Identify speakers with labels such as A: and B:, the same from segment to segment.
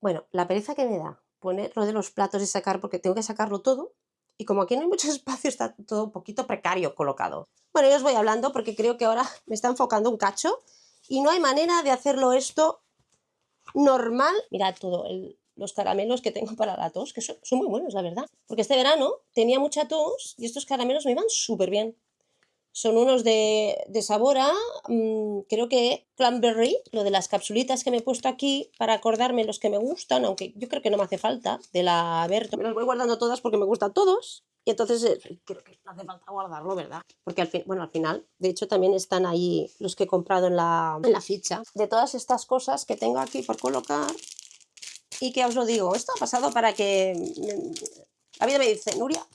A: Bueno, la pereza que me da poner lo de los platos y sacar, porque tengo que sacarlo todo, y como aquí no hay mucho espacio, está todo un poquito precario colocado. Bueno, yo os voy hablando porque creo que ahora me está enfocando un cacho y no hay manera de hacerlo esto normal. Mirad los caramelos que tengo para la tos, que son muy buenos, la verdad. Porque este verano tenía mucha tos y estos caramelos me iban súper bien. Son unos de sabor a, creo que cranberry, lo de las capsulitas que me he puesto aquí para acordarme los que me gustan, aunque yo creo que no me hace falta, de la Berto. Me los voy guardando todas porque me gustan todos. Y entonces creo que no hace falta guardarlo, ¿verdad? Porque al final, de hecho también están ahí los que he comprado en la ficha. De todas estas cosas que tengo aquí por colocar y que os lo digo, esto ha pasado para que... La vida me dice, Nuria,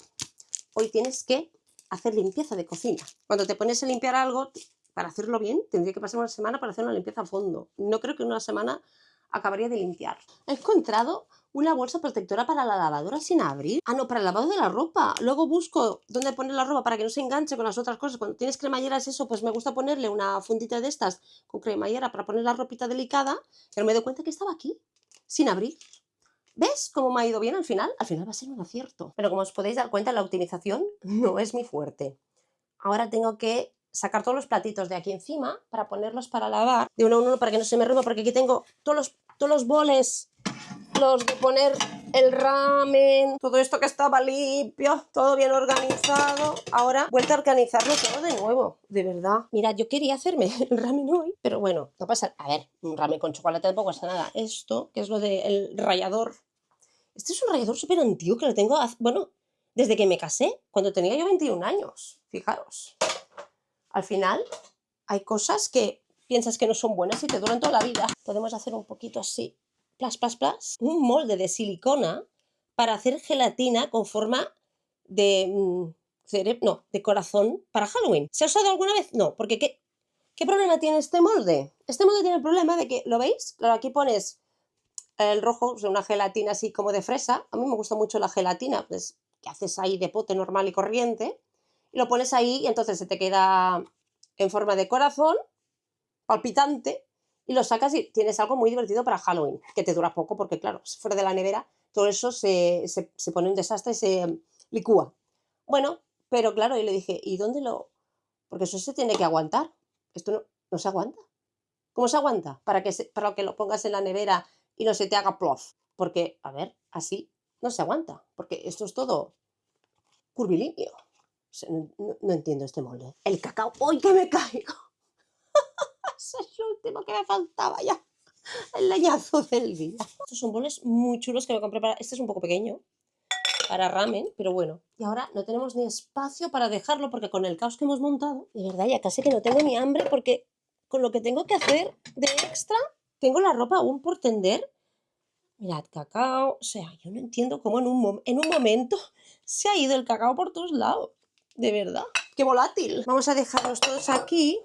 A: hoy tienes que hacer limpieza de cocina. Cuando te pones a limpiar algo, para hacerlo bien, tendría que pasar una semana para hacer una limpieza a fondo. No creo que en una semana acabaría de limpiar. He encontrado una bolsa protectora para la lavadora sin abrir. Ah, no, para el lavado de la ropa. Luego busco dónde poner la ropa para que no se enganche con las otras cosas. Cuando tienes cremalleras, eso, pues me gusta ponerle una fundita de estas con cremallera para poner la ropita delicada. Pero me doy cuenta que estaba aquí, sin abrir. ¿Ves cómo me ha ido bien al final? Al final va a ser un acierto. Pero como os podéis dar cuenta, la optimización no es mi fuerte. Ahora tengo que sacar todos los platitos de aquí encima para ponerlos para lavar de uno a uno para que no se me rompa, porque aquí tengo todos los boles, los de poner el ramen, todo esto que estaba limpio, todo bien organizado. Ahora vuelta a organizarlo todo de nuevo, de verdad. Mira, yo quería hacerme el ramen hoy, pero bueno, no pasa. A ver, un ramen con chocolate tampoco pasa nada. Esto, que es lo del rallador. Este es un rallador súper antiguo que lo tengo, bueno, desde que me casé, cuando tenía yo 21 años. Fijaros. Al final hay cosas que piensas que no son buenas y te duran toda la vida. Podemos hacer un poquito así, plas, plas, plas, un molde de silicona para hacer gelatina con forma de de corazón para Halloween. ¿Se ha usado alguna vez? No, porque ¿qué problema tiene este molde? Este molde tiene el problema de que, ¿lo veis? Claro, aquí pones el rojo, o sea, una gelatina así como de fresa. A mí me gusta mucho la gelatina, pues que haces ahí de pote normal y corriente, y lo pones ahí y entonces se te queda en forma de corazón, palpitante, y lo sacas y tienes algo muy divertido para Halloween, que te dura poco porque, claro, fuera de la nevera, todo eso se pone un desastre y se licúa. Bueno, pero claro, yo le dije, ¿y dónde lo...? Porque eso se tiene que aguantar. Esto no se aguanta. ¿Cómo se aguanta? Para que lo pongas en la nevera y no se te haga plof. Porque, a ver, así no se aguanta. Porque esto es todo curvilíneo. O sea, no entiendo este molde. El cacao. ¡Uy, que me caigo! Eso es lo último que me faltaba ya. El leñazo del día. Estos son boles muy chulos que me compré para... Este es un poco pequeño para ramen, pero bueno. Y ahora no tenemos ni espacio para dejarlo porque con el caos que hemos montado, de verdad ya casi que no tengo ni hambre porque con lo que tengo que hacer de extra, tengo la ropa aún por tender. Mirad, cacao, o sea, yo no entiendo cómo en un momento se ha ido el cacao por todos lados. De verdad, qué volátil. Vamos a dejarlos todos aquí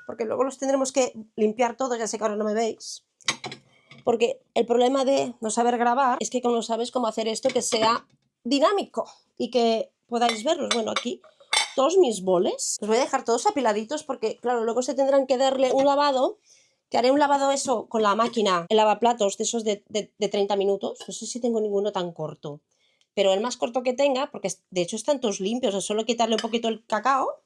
A: porque luego los tendremos que limpiar todos, ya sé que ahora no me veis. Porque el problema de no saber grabar es que no sabes cómo hacer esto que sea dinámico y que podáis verlos. Bueno, aquí todos mis boles los voy a dejar todos apiladitos porque, claro, luego se tendrán que darle un lavado, que haré un lavado eso con la máquina, el lavaplatos de esos de 30 minutos. No sé si tengo ninguno tan corto, pero el más corto que tenga, porque de hecho están todos limpios, es solo quitarle un poquito el cacao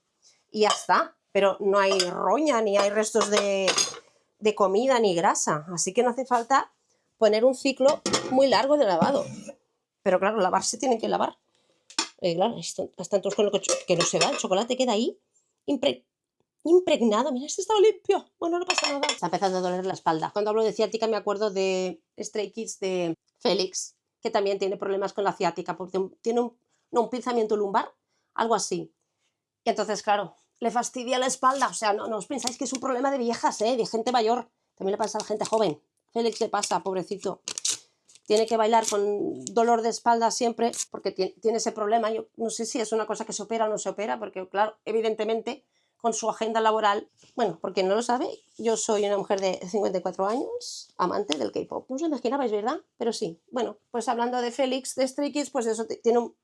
A: y ya está. Pero no hay roña ni hay restos de comida ni grasa, así que no hace falta poner un ciclo muy largo de lavado. Pero claro, lavar se tiene que lavar. Claro, están todos con lo que no se va, el chocolate queda ahí impregnado. Mira, este estaba limpio. Bueno, no pasa nada. Está empezando a doler la espalda. Cuando hablo de ciática me acuerdo de Stray Kids de Félix, que también tiene problemas con la ciática, porque tiene un pinzamiento lumbar, algo así. Y entonces, claro, le fastidia la espalda. O sea, no os pensáis que es un problema de viejas, de gente mayor. También le pasa a la gente joven. Félix le pasa, pobrecito. Tiene que bailar con dolor de espalda siempre porque tiene ese problema. Yo no sé si es una cosa que se opera o no se opera, porque, claro, evidentemente, con su agenda laboral, bueno, porque no lo sabe, yo soy una mujer de 54 años, amante del K-pop. No os lo imaginabais, ¿verdad? Pero sí. Bueno, pues hablando de Félix, de Stray Kids, pues eso, tiene un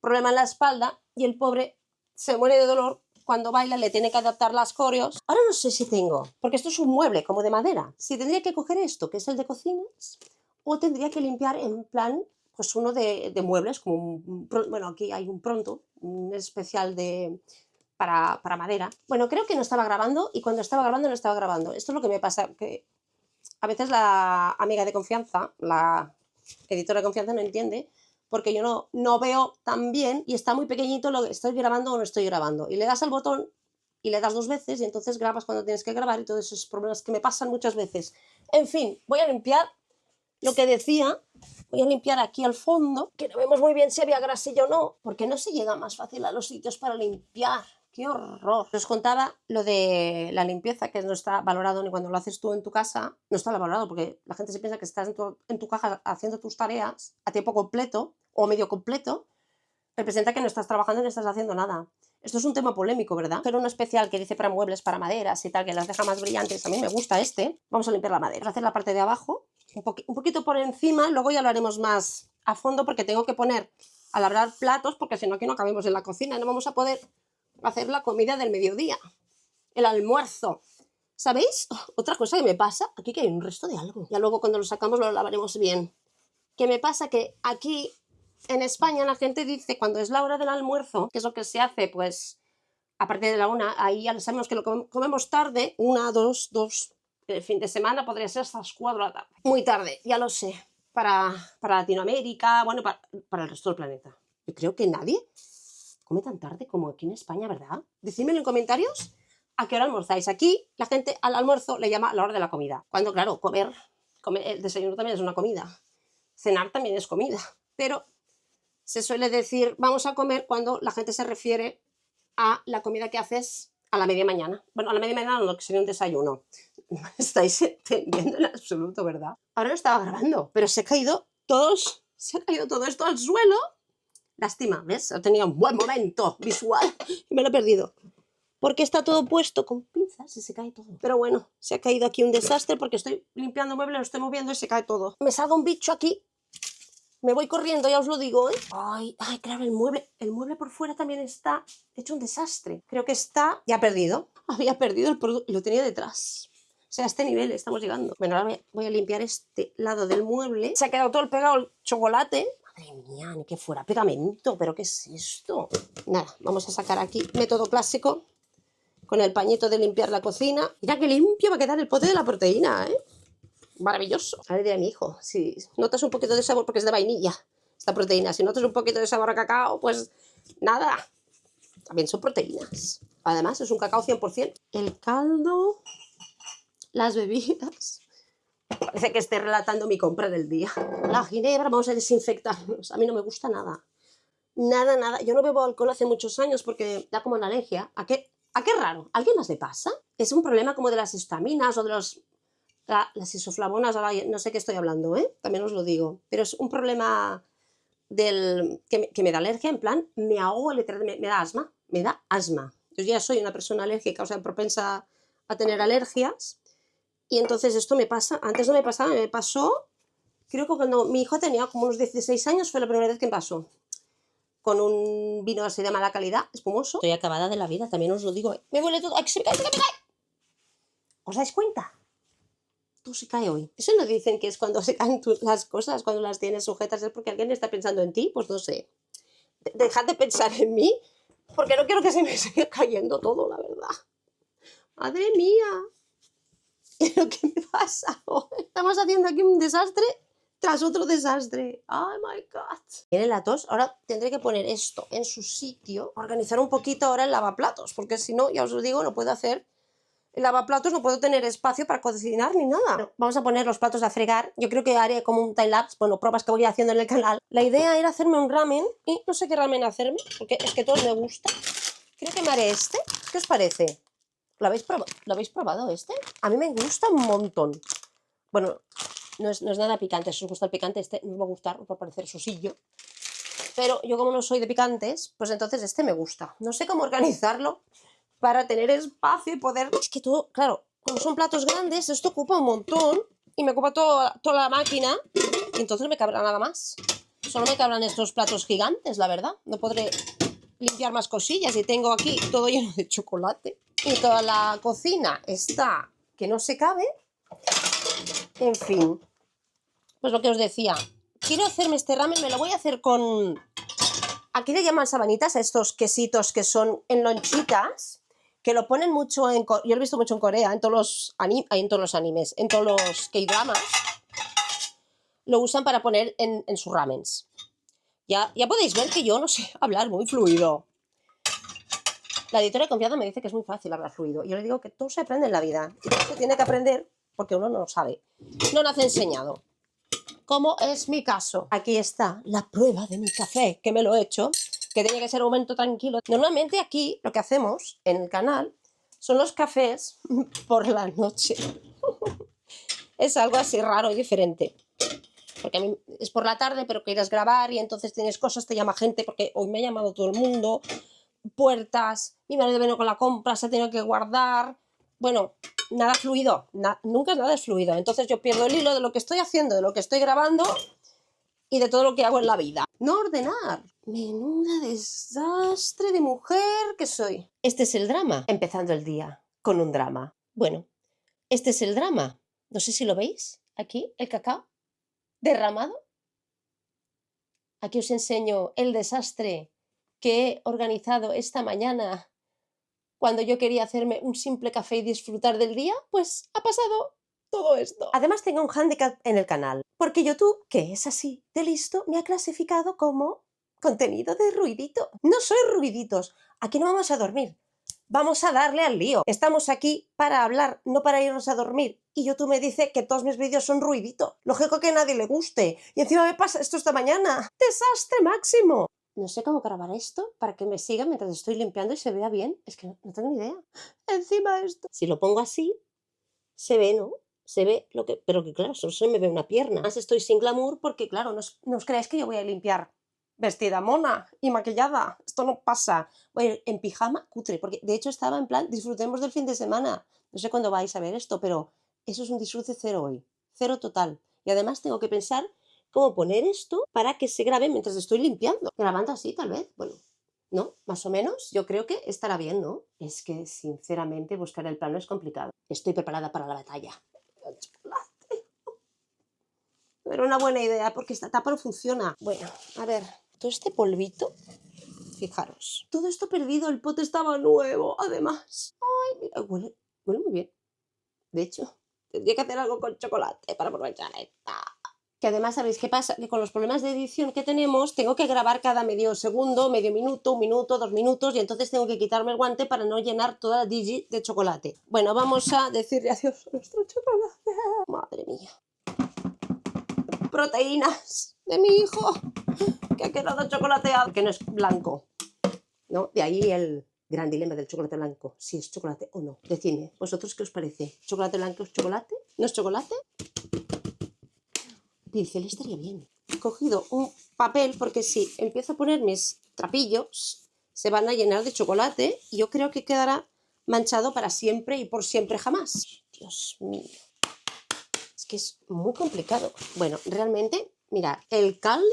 A: problema en la espalda y el pobre se muere de dolor. Cuando baila le tiene que adaptar las coreos. Ahora no sé si tengo, porque esto es un mueble como de madera. Si tendría que coger esto, que es el de cocinas, o tendría que limpiar en plan, pues uno de muebles, como bueno, aquí hay un Pronto, un especial para madera. Bueno, creo que no estaba grabando y cuando estaba grabando no estaba grabando. Esto es lo que me pasa, que a veces la amiga de confianza, la editora de confianza no entiende, porque yo no veo tan bien y está muy pequeñito lo que estoy grabando o no estoy grabando. Y le das al botón y le das 2 veces y entonces grabas cuando tienes que grabar y todos esos problemas que me pasan muchas veces. En fin, voy a limpiar lo que decía. Voy a limpiar aquí al fondo, que no vemos muy bien si había grasilla o no, porque no se llega más fácil a los sitios para limpiar. ¡Qué horror! Os contaba lo de la limpieza, que no está valorado ni cuando lo haces tú en tu casa. No está valorado porque la gente se piensa que estás en tu caja haciendo tus tareas a tiempo completo o medio completo. Representa que no estás trabajando y no estás haciendo nada. Esto es un tema polémico, ¿verdad? Pero uno especial que dice para muebles, para maderas y tal, que las deja más brillantes. A mí me gusta este. Vamos a limpiar la madera. Vamos a hacer la parte de abajo, un poquito por encima, luego ya lo haremos más a fondo porque tengo que poner a labrar platos porque si no aquí no cabemos en la cocina y no vamos a poder hacer la comida del mediodía, el almuerzo. ¿Sabéis? Otra cosa que me pasa, aquí que hay un resto de algo. Ya luego cuando lo sacamos lo lavaremos bien. ¿Qué me pasa? Que aquí en España la gente dice cuando es la hora del almuerzo, que es lo que se hace, pues a partir de la 1, ahí ya sabemos que lo comemos tarde, 1, 2, el fin de semana podría ser hasta las 4 de la tarde. Muy tarde, ya lo sé, para Latinoamérica, bueno, para el resto del planeta. Yo creo que nadie come tan tarde como aquí en España, ¿verdad? Decídmelo en comentarios a qué hora almorzáis. Aquí la gente al almuerzo le llama la hora de la comida. Cuando, claro, comer el desayuno también es una comida. Cenar también es comida. Pero se suele decir vamos a comer cuando la gente se refiere a la comida que haces a la media mañana. Bueno, a la media mañana no, que sería un desayuno. No me estáis entendiendo en absoluto, ¿verdad? Ahora lo estaba grabando, pero se ha caído todo esto al suelo. Lástima, ¿ves? Tenía un buen momento visual y me lo he perdido. Porque está todo puesto con pinzas y se cae todo. Pero bueno, se ha caído aquí un desastre porque estoy limpiando muebles, lo estoy moviendo y se cae todo. Me salga un bicho aquí. Me voy corriendo, ya os lo digo, ¿eh? Ay, claro, el mueble por fuera también está hecho un desastre. Creo que está ya perdido. Había perdido el producto y lo tenía detrás. O sea, a este nivel estamos llegando. Bueno, ahora voy a limpiar este lado del mueble. Se ha quedado todo el pegado el chocolate. Madre mía, ni que fuera pegamento, ¿pero qué es esto? Nada, vamos a sacar aquí método clásico con el pañito de limpiar la cocina. Mira qué limpio va a quedar el pote de la proteína, ¿eh? Maravilloso. A ver, diré a mi hijo, si notas un poquito de sabor, porque es de vainilla esta proteína, si notas un poquito de sabor a cacao, pues nada, también son proteínas. Además es un cacao 100%. El caldo, las bebidas. Parece que esté relatando mi compra del día. La ginebra, vamos a desinfectarnos. A mí no me gusta nada. Nada, nada. Yo no bebo alcohol hace muchos años porque da como una alergia. ¿A qué raro? ¿A alguien más le pasa? Es un problema como de las histaminas o de las isoflavonas, ahora no sé qué estoy hablando, ¿eh? También os lo digo. Pero es un problema que me da alergia, en plan, me ahogo, literalmente, me da asma. Me da asma. Yo ya soy una persona alérgica, o sea, propensa a tener alergias. Y entonces esto me pasa, antes no me pasaba, me pasó, creo que cuando mi hijo tenía como unos 16 años fue la primera vez que me pasó. Con un vino así de mala calidad, espumoso. Estoy acabada de la vida, también os lo digo. Me huele todo. ¡Ay, que se me cae, se me cae! ¿Os dais cuenta? Todo se cae hoy. Eso no dicen que es cuando se caen las cosas, cuando las tienes sujetas, es porque alguien está pensando en ti, pues no sé. Dejad de pensar en mí, porque no quiero que se me siga cayendo todo, la verdad. ¡Madre mía! ¿Pero qué me pasa hoy? Estamos haciendo aquí un desastre tras otro desastre. ¡Oh, my God! Tiene la tos. Ahora tendré que poner esto en su sitio. Organizar un poquito ahora el lavaplatos, porque si no, ya os lo digo, no puedo hacer el lavaplatos, no puedo tener espacio para cocinar ni nada. Bueno, vamos a poner los platos a fregar. Yo creo que haré como un time-lapse, bueno, pruebas que voy haciendo en el canal. La idea era hacerme un ramen y no sé qué ramen hacerme, porque es que todos me gustan. Creo que me haré este. ¿Qué os parece? ¿Lo habéis probado este? A mí me gusta un montón. Bueno, no es nada picante. Si os gusta el picante, este no os va a gustar, os va a parecer sosillo. Pero yo como no soy de picantes, pues entonces este me gusta. No sé cómo organizarlo para tener espacio y poder... Es que todo, claro, como son platos grandes, esto ocupa un montón y me ocupa toda la máquina y entonces no me cabrá nada más. Solo me cabrán estos platos gigantes, la verdad. No podré limpiar más cosillas y tengo aquí todo lleno de chocolate. Y toda la cocina está que no se cabe. En fin, Pues lo que os decía, quiero hacerme este ramen, me lo voy a hacer con... Aquí le llaman sabanitas a estos quesitos que son en lonchitas, que lo ponen mucho en... Yo lo he visto mucho en Corea, en todos los animes, en todos los K-dramas, lo usan para poner en sus ramens. Ya podéis ver que yo no sé hablar muy fluido. La editora de confianza me dice que es muy fácil hablar fluido. Y yo le digo que todo se aprende en la vida. Y todo se tiene que aprender porque uno no lo sabe. No nace enseñado. Como es mi caso. Aquí está la prueba de mi café, que me lo he hecho, que tenía que ser un momento tranquilo. Normalmente aquí lo que hacemos en el canal son los cafés por la noche. Es algo así raro y diferente. Porque a mí es por la tarde, pero quieres grabar y entonces tienes cosas, te llama gente, porque hoy me ha llamado todo el mundo, puertas, mi marido vino con la compra, se ha tenido que guardar. Bueno, nada fluido, nunca nada es fluido. Entonces yo pierdo el hilo de lo que estoy haciendo, de lo que estoy grabando y de todo lo que hago en la vida. No ordenar. Menuda desastre de mujer que soy. Este es el drama. Empezando el día con un drama. Bueno, este es el drama. No sé si lo veis. Aquí, el cacao derramado. Aquí os enseño el desastre que he organizado esta mañana cuando yo quería hacerme un simple café y disfrutar del día. Pues ha pasado todo esto. Además tengo un hándicap en el canal, porque YouTube, que es así de listo, me ha clasificado como contenido de ruidito. No soy ruiditos, aquí no vamos a dormir, vamos a darle al lío. Estamos aquí para hablar, no para irnos a dormir. Y YouTube me dice que todos mis vídeos son ruidito. Lógico que a nadie le guste. Y encima me pasa esto esta mañana. ¡Desastre máximo! No sé cómo grabar esto para que me siga mientras estoy limpiando y se vea bien. Es que no tengo ni idea. Encima esto. Si lo pongo así, se ve, ¿no? Se ve lo que... Pero que claro, solo se me ve una pierna. Además estoy sin glamour porque, claro, no os creáis que yo voy a limpiar vestida mona y maquillada. Esto no pasa. Voy a ir en pijama cutre, porque de hecho estaba en plan, disfrutemos del fin de semana. No sé cuándo vais a ver esto, pero eso es un disfrute cero hoy. Cero total. Y además tengo que pensar cómo poner esto para que se grabe mientras estoy limpiando. Grabando así, tal vez. Bueno, ¿no? Más o menos, yo creo que estará bien, ¿no? Es que, sinceramente, buscar el plano es complicado. Estoy preparada para la batalla. El chocolate. Era una buena idea porque esta tapa no funciona. Bueno, a ver, todo este polvito, fijaros. Todo esto perdido, el pote estaba nuevo, además. Ay, mira, huele muy bien. De hecho, tendría que hacer algo con chocolate para aprovechar esta. Que además, ¿sabéis qué pasa? Que con los problemas de edición que tenemos, tengo que grabar cada medio segundo, medio minuto, un minuto, 2 minutos, y entonces tengo que quitarme el guante para no llenar toda la digi de chocolate. Bueno, vamos a decirle adiós a nuestro chocolate. Madre mía. Proteínas de mi hijo, que ha quedado chocolateado, que no es blanco, ¿no? De ahí el gran dilema del chocolate blanco, si es chocolate o no. Decidme, ¿vosotros qué os parece? ¿Chocolate blanco es chocolate? ¿No es chocolate? Pincel estaría bien. He cogido un papel porque si empiezo a poner mis trapillos se van a llenar de chocolate y yo creo que quedará manchado para siempre y por siempre jamás. Dios mío. Es que es muy complicado. Bueno, realmente, mirad, el caldo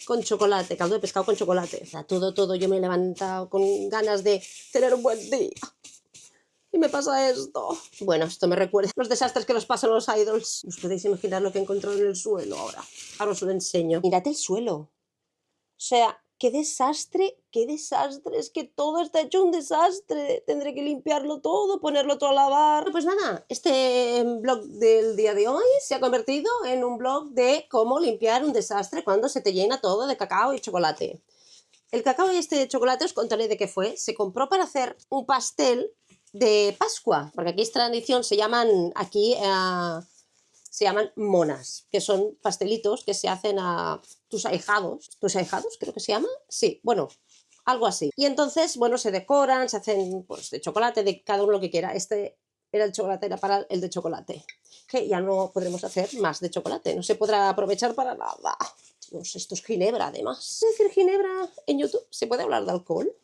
A: con chocolate, caldo de pescado con chocolate. O sea, todo yo me he levantado con ganas de tener un buen día. Y me pasa esto. Bueno, esto me recuerda los desastres que nos pasan a los idols. ¿Os podéis imaginar lo que he encontrado en el suelo ahora? Ahora os lo enseño. Mirad el suelo. O sea, qué desastre, es que todo está hecho un desastre. Tendré que limpiarlo todo, ponerlo todo a lavar. Bueno, pues nada, este blog del día de hoy se ha convertido en un blog de cómo limpiar un desastre cuando se te llena todo de cacao y chocolate. El cacao y este chocolate os contaré de qué fue. Se compró para hacer un pastel de Pascua, porque aquí es tradición, se llaman monas, que son pastelitos que se hacen a tus ahijados creo que se llama, sí, bueno, algo así. Y entonces, bueno, se decoran, se hacen pues de chocolate, de cada uno lo que quiera. Este era el chocolate, era para el de chocolate, que ya no podremos hacer más de chocolate, no se podrá aprovechar para nada. Dios, esto es ginebra además. ¿Es decir ginebra en YouTube? ¿Se puede hablar de alcohol?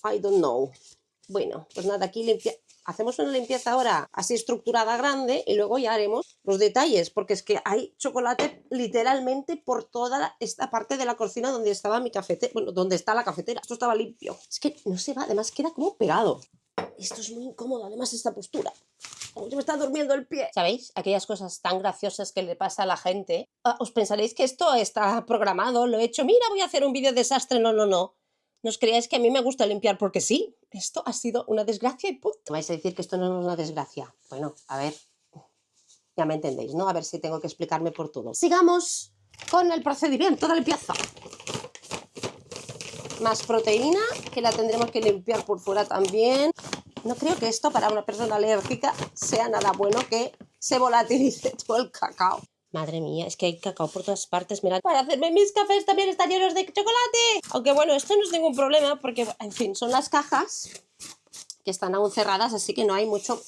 A: I don't know. Bueno, pues nada, aquí hacemos una limpieza ahora así estructurada grande y luego ya haremos los detalles, porque es que hay chocolate literalmente por toda esta parte de la cocina donde estaba mi cafetera, bueno, donde está la cafetera. Esto estaba limpio. Es que no se va, además queda como pegado. Esto es muy incómodo, además esta postura. ¡Oh, se me está durmiendo el pie! ¿Sabéis? Aquellas cosas tan graciosas que le pasa a la gente. Os pensaréis que esto está programado, lo he hecho. Mira, voy a hacer un vídeo desastre. No, no, no. No os creáis que a mí me gusta limpiar porque sí. Esto ha sido una desgracia y punto. Vais a decir que esto no es una desgracia. Bueno, a ver. Ya me entendéis, ¿no? A ver si tengo que explicarme por todo. Sigamos con el procedimiento de limpieza. Más proteína, que la tendremos que limpiar por fuera también. No creo que esto para una persona alérgica sea nada bueno que se volatilice todo el cacao. Madre mía, es que hay cacao por todas partes. Mirad, para hacerme mis cafés también están llenos de chocolate. Aunque bueno, esto no es ningún problema porque, en fin, son las cajas que están aún cerradas, así que no hay mucho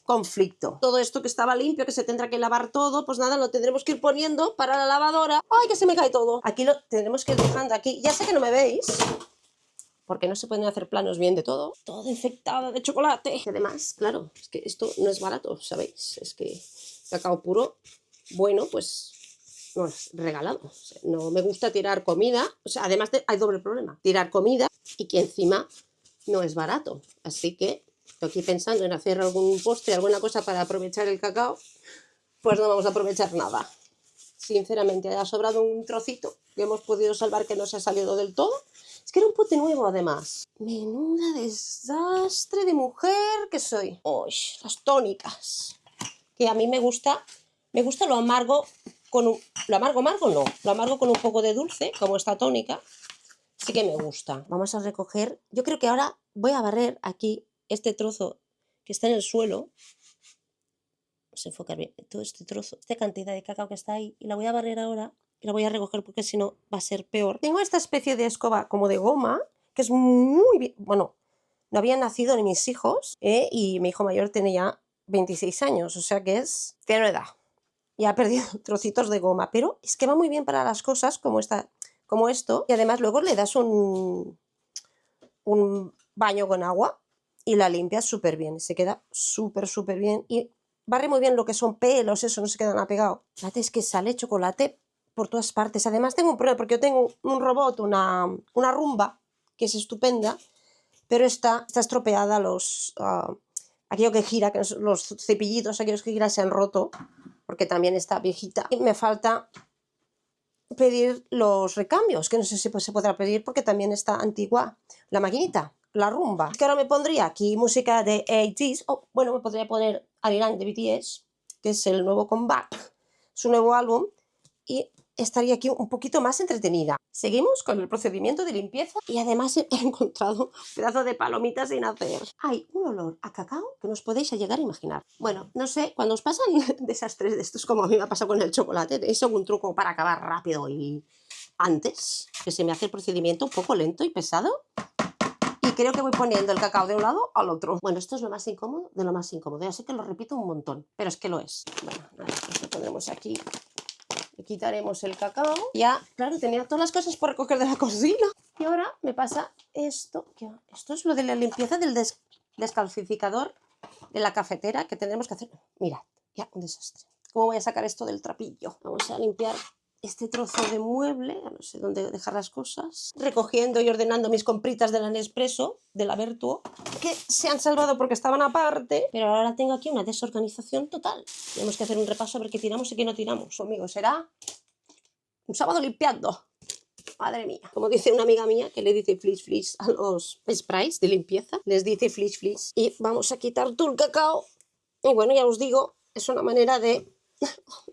A: conflicto. Todo esto que estaba limpio, que se tendrá que lavar todo, pues nada, lo tendremos que ir poniendo para la lavadora. ¡Ay, que se me cae todo! Aquí lo tendremos que ir dejando aquí. Ya sé que no me veis, porque no se pueden hacer planos bien de todo. Todo infectado de chocolate. Y además, claro, es que esto no es barato, ¿sabéis? Es que cacao puro, bueno, pues no es regalado. O sea, no me gusta tirar comida. O sea, además hay doble problema. Tirar comida y que encima no es barato. Así que estoy aquí pensando en hacer algún postre, alguna cosa para aprovechar el cacao. Pues no vamos a aprovechar nada. Sinceramente, ha sobrado un trocito que hemos podido salvar que no se ha salido del todo. Es que era un pote nuevo, además. Menuda desastre de mujer que soy. Uy, las tónicas. Que a mí me gusta lo amargo con un... Lo amargo no. Lo amargo con un poco de dulce, como esta tónica. Sí que me gusta. Vamos a recoger... Yo creo que ahora voy a barrer aquí este trozo que está en el suelo. Vamos a enfocar bien todo este trozo, esta cantidad de cacao que está ahí. Y la voy a barrer ahora. Y la voy a recoger porque si no va a ser peor. Tengo esta especie de escoba como de goma, que es muy bien... Bueno, no habían nacido ni mis hijos, y mi hijo mayor tiene ya 26 años, o sea que tiene edad. Y ha perdido trocitos de goma, pero es que va muy bien para las cosas como esto. Y además luego le das un baño con agua y la limpias súper bien. Se queda súper bien. Y barre muy bien lo que son pelos, eso no se quedan apegados. Fíjate, es que sale chocolate por todas partes. Además tengo un problema porque yo tengo un robot, una Rumba, que es estupenda, pero está estropeada aquello que gira, que los cepillitos, aquellos que giran se han roto, porque también está viejita. Y me falta pedir los recambios, que no sé si se podrá pedir porque también está antigua la maquinita, la Rumba. Que ahora me pondría aquí música de 80s, o bueno, me podría poner Ariana de BTS, que es el nuevo comeback, su nuevo álbum, y estaría aquí un poquito más entretenida. Seguimos con el procedimiento de limpieza y además he encontrado un pedazo de palomitas sin hacer. Hay un olor a cacao que no os podéis llegar a imaginar. Bueno, no sé, cuando os pasan desastres de estos como a mí me ha pasado con el chocolate, ¿tenéis algún truco para acabar rápido y antes? Que se me hace el procedimiento un poco lento y pesado. Y creo que voy poniendo el cacao de un lado al otro. Bueno, esto es lo más incómodo de lo más incómodo. Ya sé que lo repito un montón, pero es que lo es. Bueno, nada, lo pondremos aquí. Le quitaremos el cacao. Ya, claro, tenía todas las cosas por recoger de la cocina. Y ahora me pasa esto. Esto es lo de la limpieza del descalcificador de la cafetera que tendremos que hacer. Mirad, ya, un desastre. ¿Cómo voy a sacar esto del trapillo? Vamos a limpiar este trozo de mueble. Ya no sé dónde dejar las cosas. Recogiendo y ordenando mis compritas de la Nespresso, de la Vertuo, que se han salvado porque estaban aparte. Pero ahora tengo aquí una desorganización total. Tenemos que hacer un repaso a ver qué tiramos y qué no tiramos. Conmigo será un sábado limpiando. Madre mía. Como dice una amiga mía que le dice flish flish a los sprays de limpieza. Les dice flish flish. Y vamos a quitar todo el cacao. Y bueno, ya os digo, es una manera de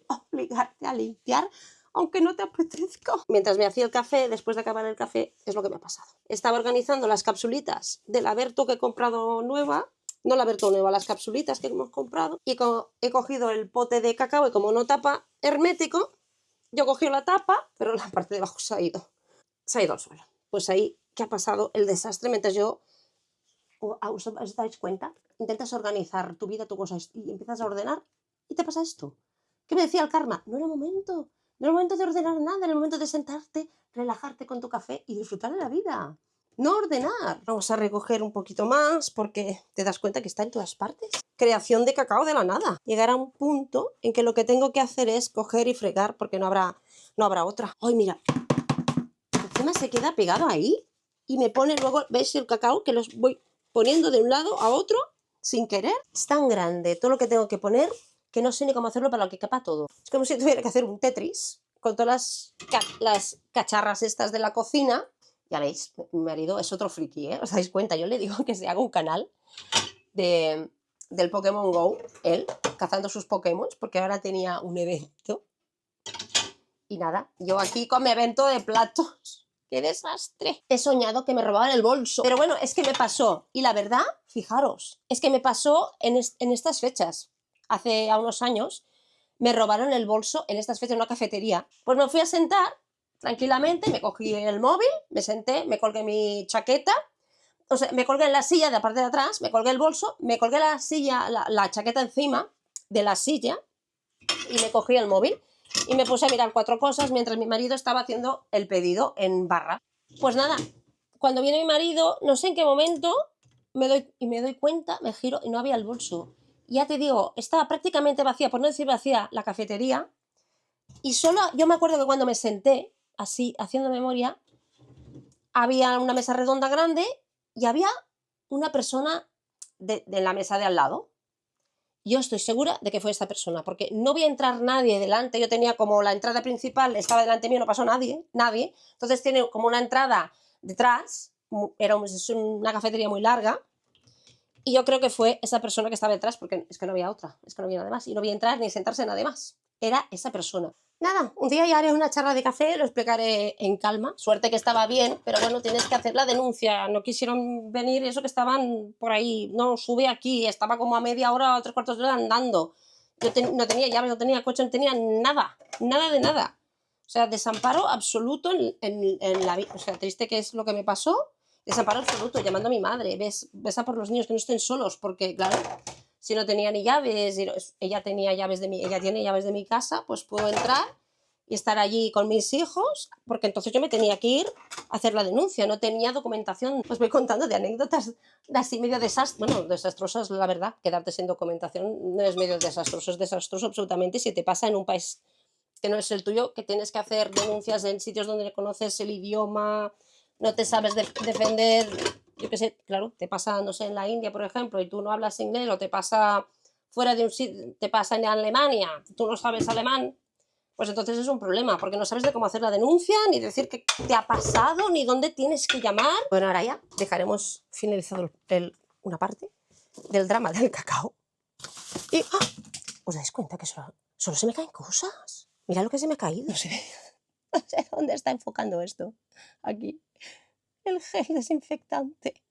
A: obligarte a limpiar aunque no te apetezca. Mientras me hacía el café, después de acabar el café, es lo que me ha pasado. Estaba organizando las capsulitas de la Vertuo que he comprado nueva. No la Vertuo nueva, las capsulitas que hemos comprado. Y he cogido el pote de cacao y como no tapa hermético, yo cogí la tapa, pero la parte de abajo se ha ido al suelo. Pues ahí, ¿qué ha pasado? El desastre mientras yo... ¿Os dais cuenta? Intentas organizar tu vida, tu cosa y empiezas a ordenar y te pasa esto. ¿Qué me decía el karma? No era momento. No era el momento de ordenar nada, era el momento de sentarte, relajarte con tu café y disfrutar de la vida. No ordenar. Vamos a recoger un poquito más porque te das cuenta que está en todas partes. Creación de cacao de la nada. Llegará un punto en que lo que tengo que hacer es coger y fregar porque no habrá otra. ¡Ay, mira! Encima se queda pegado ahí y me pone luego, ¿veis el cacao? Que los voy poniendo de un lado a otro sin querer. Es tan grande todo lo que tengo que poner que no sé ni cómo hacerlo para que quepa todo. Es como si tuviera que hacer un Tetris con todas las cacharras estas de la cocina. Ya veis, mi marido es otro friki, ¿eh? ¿Os dais cuenta? Yo le digo que se haga un canal del Pokémon GO, él, cazando sus Pokémon, porque ahora tenía un evento. Y nada, yo aquí con mi evento de platos. ¡Qué desastre! He soñado que me robaban el bolso. Pero bueno, es que me pasó. Y la verdad, fijaros, es que me pasó en estas fechas. Hace a unos años me robaron el bolso en estas fechas en una cafetería. Pues me fui a sentar tranquilamente, me cogí el móvil, me senté, me colgué mi chaqueta, o sea, me colgué en la silla de la parte de atrás, me colgué el bolso, me colgué la silla, la chaqueta encima de la silla y me cogí el móvil y me puse a mirar 4 cosas mientras mi marido estaba haciendo el pedido en barra. Pues nada, cuando viene mi marido, no sé en qué momento, me doy cuenta, me giro y no había el bolso. Ya te digo, estaba prácticamente vacía, por no decir vacía, la cafetería. Y solo, yo me acuerdo que cuando me senté, así, haciendo memoria, había una mesa redonda grande y había una persona de la mesa de al lado. Yo estoy segura de que fue esta persona, porque no voy a entrar nadie delante. Yo tenía como la entrada principal, estaba delante mío, no pasó nadie. Entonces tiene como una entrada detrás, es una cafetería muy larga, y yo creo que fue esa persona que estaba detrás, porque es que no había otra, es que no había nada más, y no voy a entrar ni sentarse nadie más. Era esa persona. Nada, un día ya haré una charla de café, lo explicaré en calma. Suerte que estaba bien, pero bueno, tienes que hacer la denuncia. No quisieron venir, eso que estaban por ahí. No, sube aquí, estaba como a media hora o 3 cuartos de hora andando. Yo no tenía llaves, no tenía coche, no tenía nada, nada de nada. O sea, desamparo absoluto en la vida. O sea, triste que es lo que me pasó. Desamparo absoluto, llamando a mi madre. Ves a por los niños que no estén solos, porque claro, si no tenía ni llaves, ella tiene llaves de mi casa, pues puedo entrar y estar allí con mis hijos, porque entonces yo me tenía que ir a hacer la denuncia, no tenía documentación. Os voy contando de anécdotas así medio desastrosas, la verdad. Quedarte sin documentación no es medio desastroso, es desastroso absolutamente si te pasa en un país que no es el tuyo, que tienes que hacer denuncias en sitios donde conoces el idioma, no te sabes defender. Yo qué sé, claro, te pasa, no sé, en la India, por ejemplo, y tú no hablas inglés, o te pasa fuera de un sitio, te pasa en Alemania, tú no sabes alemán, pues entonces es un problema, porque no sabes de cómo hacer la denuncia, ni decir qué te ha pasado, ni dónde tienes que llamar. Bueno, ahora ya dejaremos finalizado una parte del drama del cacao. Y ¡ah! ¿Os dais cuenta que solo se me caen cosas? Mira lo que se me ha caído. No sé dónde está enfocando esto. Aquí. El gel desinfectante.